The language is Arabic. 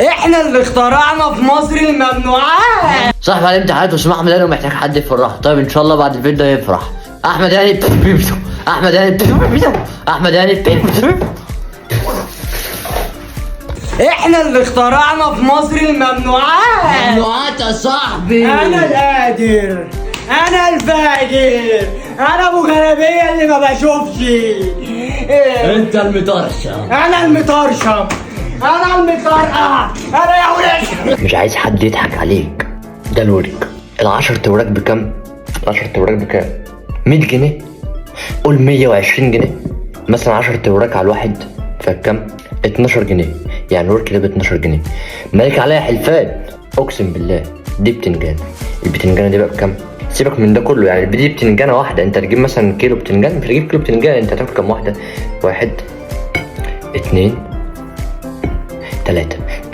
احنا اللي اخترعنا في مصر الممنوعات. صاحب على امتحانات واسمه احمد هاني ومحتاج حد يفرحه. طيب ان شاء الله بعد الفيديو ده يفرح. احمد هاني احمد هاني احمد هاني احنا اللي اخترعنا في مصر الممنوعات. ممنوعات يا صاحبي. انا القادر، انا الفاجر، انا ابو غلبيه اللي ما بشوفش. انت المطرشم. انا المطرشم، انا المطرقع، انا يا ولاد. مش عايز حد يضحك عليك. ده الورك. ال10 توراك بكام؟ ال10 توراك بكام؟ 100 جنيه. قول 120 جنيه مثلا. 10 توراك على الواحد فكام؟ 12 جنيه. يعني الورك ده ب 12 جنيه. مالك عليا حلفان اقسم بالله. دي بتنجان. البتنجانه دي بقى بكام؟ سيبك من ده كله، يعني دي بتنجانه واحده. انت تجيب مثلا كيلو بتنجان، مش تجيب كيلو بتنجان. انت هتاكل كام واحده؟ 1 2 3.